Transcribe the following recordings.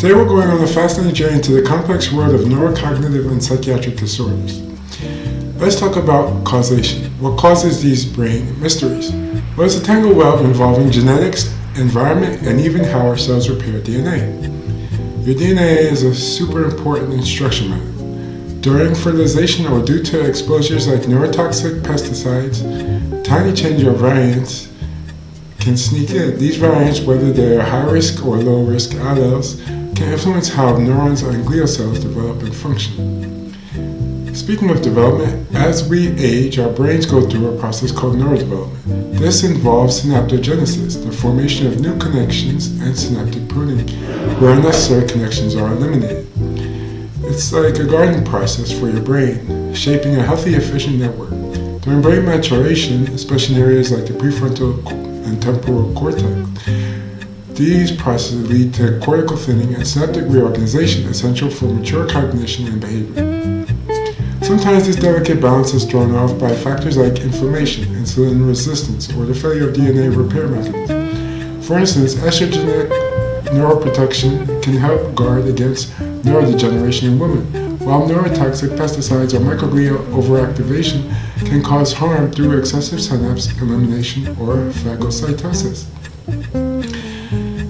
Today we're going on a fascinating journey into the complex world of neurocognitive and psychiatric disorders. Let's talk about causation. What causes these brain mysteries? Well, it's a tangled web involving genetics, environment, and even how our cells repair DNA. Your DNA is a super important instruction manual. During fertilization or due to exposures like neurotoxic pesticides, tiny change of variants can sneak in. These variants, whether they are high risk or low risk alleles, can influence how neurons and glial cells develop and function. Speaking of development, as we age, our brains go through a process called neurodevelopment. This involves synaptogenesis, the formation of new connections, and synaptic pruning, where unnecessary connections are eliminated. It's like a gardening process for your brain, shaping a healthy, efficient network. During brain maturation, especially in areas like the prefrontal and temporal cortex, these processes lead to cortical thinning and synaptic reorganization, essential for mature cognition and behavior. Sometimes this delicate balance is thrown off by factors like inflammation, insulin resistance, or the failure of DNA repair mechanisms. For instance, estrogenic neuroprotection can help guard against neurodegeneration in women, while neurotoxic pesticides or microglial overactivation can cause harm through excessive synapse elimination or phagocytosis.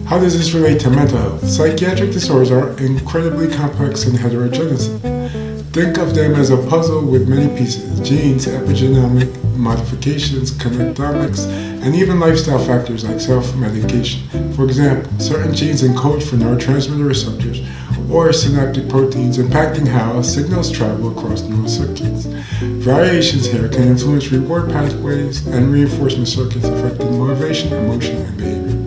How does this relate to mental health? Psychiatric disorders are incredibly complex and heterogeneous. Think of them as a puzzle with many pieces: genes, epigenomic modifications, connectomics, and even lifestyle factors like self-medication. For example, certain genes encode for neurotransmitter receptors or synaptic proteins, impacting how signals travel across neural circuits. Variations here can influence reward pathways and reinforcement circuits affecting motivation, emotion, and behavior.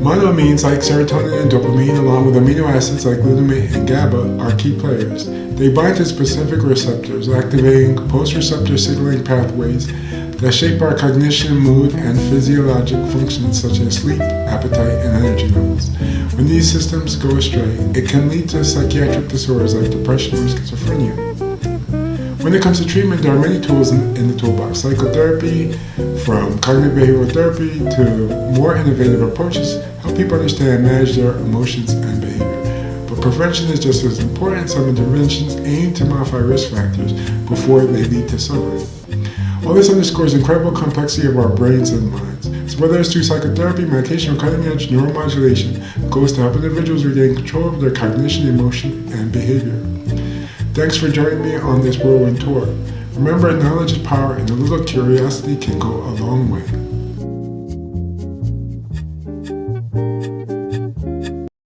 Monoamines like serotonin and dopamine, along with amino acids like glutamate and GABA, are key players. They bind to specific receptors, activating post-receptor signaling pathways that shape our cognition, mood, and physiologic functions such as sleep, appetite, and energy levels. When these systems go astray, it can lead to psychiatric disorders like depression or schizophrenia. When it comes to treatment, there are many tools in the toolbox. Psychotherapy, from cognitive behavioral therapy to more innovative approaches, help people understand and manage their emotions and behavior. But prevention is just as important. Some interventions aim to modify risk factors before they lead to suffering. All this underscores the incredible complexity of our brains and minds. So whether it's through psychotherapy, medication, or cutting-edge neuromodulation, the goal is to help individuals regain control of their cognition, emotion, and behavior. Thanks for joining me on this whirlwind tour. Remember, knowledge is power, and a little curiosity can go a long way.